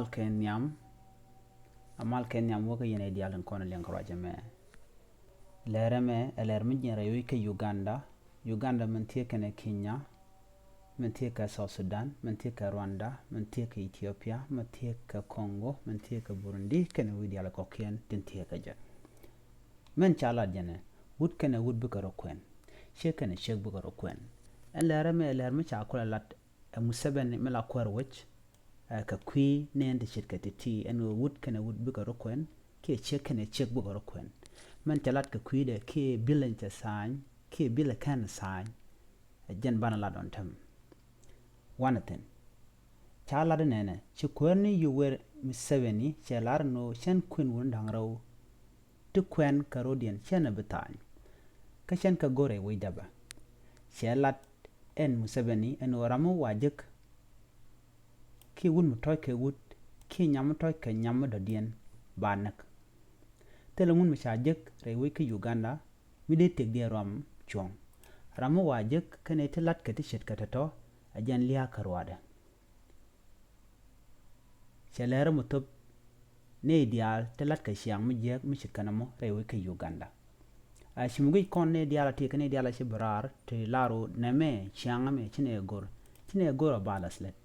Kenyam amal Kenyam woka yene dialan kono len kroje me lereme elermi jere yoyke Uganda men kene Kenya men South Sudan men Rwanda men Ethiopia men Congo men Burundi kene wi diala ko ken tin je men chala jene wud kene wud bukaro kwen shekene shek bukaro kwen lerme cha kula lat museben mela kwarwich ka kwi nende shirkati ti eno wud kene wud bukaro kwen ke kene chek bukaro kwen men chalat ka kwi de ke bilen cha sign ke bile kan sign jen bana la don tam wanaten chala de nene chi kwerni yuwer museveni chelar no chen kwen wun dangraw tu kwen karodian chen betany ka chen ka gore wi daba chelat en museveni en ramu wajek ki wun mutoy ke wut ki nyam toy ke nyam do dien banak telemun machajek rewe ke Uganda mide tek de ram chong ramu wajek kene telat ke tishet katato ajan liya karwada chelere mutub ne dial telat ke siang mujek mishikanamo rewe ke Uganda shimugi kon ne diala te kene diala shibrar te laro neme chiangame chine gor balaslet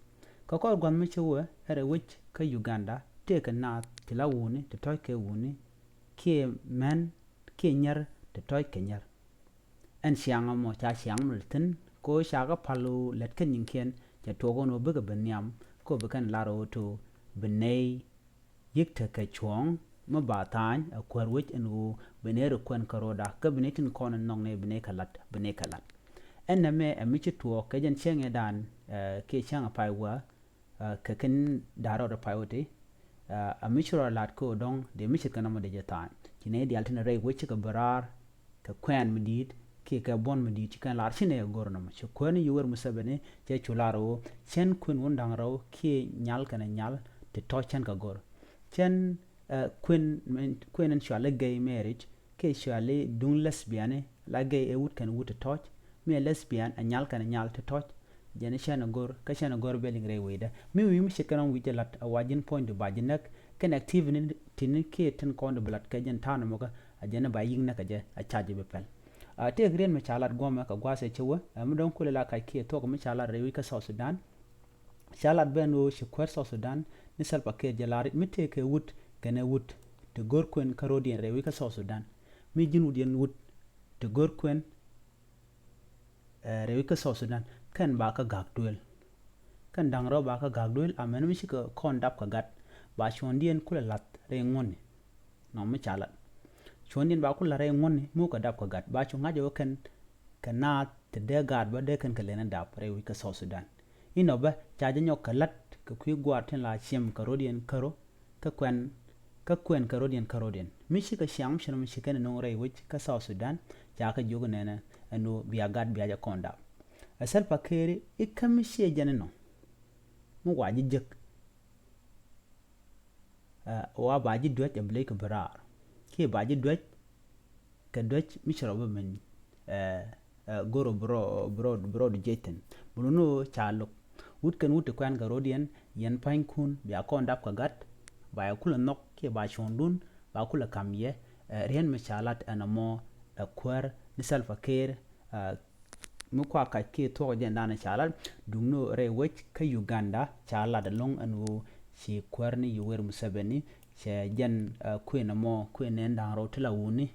kakor gwan michewe ere wich ke Uganda te kana tila wuni te toy ke wuni ke men ke nyar te toy ke nyar en siangamo cha siangmultin ko shaga palu letken yinken ja togo no buga benyam ko bekan laro to benay yikta ke chong ma batany a kwarwich enu benere kwen karoda ka benetin kono nongne bene kalat ename amichi tuo ke jen chenge dan ke changa paiwa ka ken daro da paiwote amichura lat ko dong de michi kana mo de jatan kine di altina rei wichi ka barar ka kwen medit ke ka bon medit kan lar chine gorno mo cho kwen yuwer musabene je chularo chen kwen wondang raw ke nyal kana nyal te to chen ka gor chen kwen en shale gay marriage ke shale dung lesbiane la gay e wut kan wut to me lesbian a nyal kana nyal te to jene shana gor beling reweda mi shikaran wi lat a wajin point ba jinak kan active ni tin ke tin kon blat ka jen tan mo ka ajena ba yin naka je a charge be pel te green me chalat goma ka gwase chewa mu don kula la ka ke to ko me chalat rewi ka South Sudan chalat beno shikwar South Sudan ni salpa ke jalari mi te ke wut kene wut te gor kwen karodien rewi ka South Sudan mi jin wudien wut te gor kwen rewi ka South Sudan kan ba ka gagduel kan dangro ba ka gagduel amen mi shika kon dap ka gat ba chondien kula lat re ngoni no mi chalat chondien ba kula re ngoni mu ka dap ka gat ba chunga jo kan kana te de gad ba de kan kalena dap re wi ka South Sudan ino ba chaje nyok ka lat ka kwi gwaten la chem karodien karo ka kwen karodien mi shika sham shino mi shika no re wi ka South Sudan ja ka jogo nena eno biya gad biya ja konda asal pakere ikamishe janeno mu waji jek wa baji dwet blake barar ke baji dwet ka dwet mishroba men goro bro jeten buno chalo wutken wut kwan garodian yen pankun biya konda ka gat ba kula nok ke ba shondun ba kula kamye rien mishalat anamo kwar misal fakere mu kwa ka ke to je ndana chalal dungno re wech ka Uganda chala da long anu shi kwarni yuwer musabeni she jen kwena mo kwena ndang tila wuni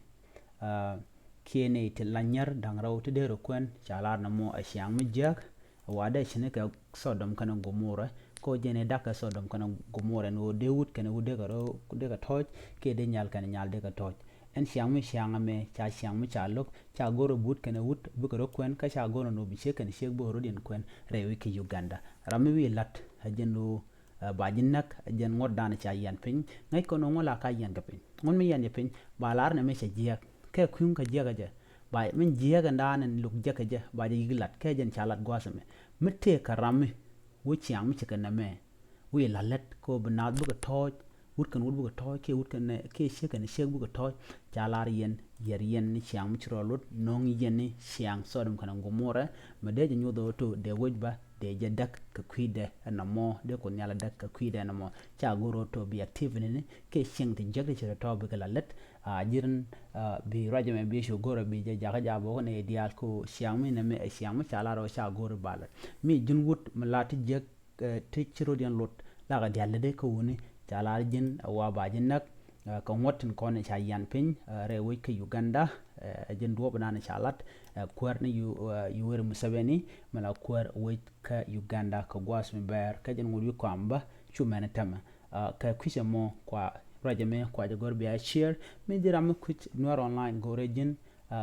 kene tilanyar dang raw te dero kwen chala na mo asyang mi jak wada shine ka sodom kana gomora ko jene daka sodom kana gomora no de wut kana wude ka toj ke de nyal kana nyal de ka toj en siang me cha siang mi cha lok cha goro but kana wut bukaro kwen ka cha goro no bishe kan shek bo rodien kwen rewi ke Uganda rami wi lat ajenu bajinak ajen ngodana cha yan pin ngai ko no ngola ka yan ga pin ngon mi yan pin balar na me cha jiak ke kun ka jiaga je ba min jiaga ndanan luk jaka je ba ji gilat ke jen cha lat gwasame mitte ka rami wo chiang mi chika na me wi lalet ko bnad buka toj wutkan wut buka toj ke wutkan ke shek buka toj jalar yen ni siang michro lut nong yen ni siang sodom kana gomora made je nyodo to de wojba de je dak ka kwide na mo de ko nyala dak ka kwide na mo cha goro to be active ni ke shing tin jagde che to be kala let jirin bi raja me bi sho goro bi je jaga jabo ne dial ko siang mi ne me siang mi chala ro cha goro bala mi jin wut malati je te chiro den lot la ga dial de ko woni chala jin wa ba jin nak ka ngotin ko ne cha yan pin re wi ke Uganda jin do bana ne chalat kwar ne yu wer musabeni mala kwar wi ka Uganda ka gwas mi ber ka jin ngul ko amba chumene tama ka kwise mo kwa raja me kwa jagor bi share me dira me kwit Nuer online gore jin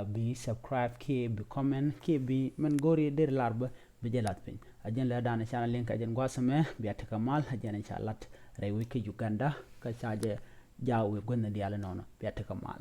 bi subscribe ke bi comment ke bi man gore der larba bi jelat pin ajin la dana channel link ajin gwasame bi atakamal ajin chalat re wi ke Uganda ka chaje jawe gonna diala nono bi atakamal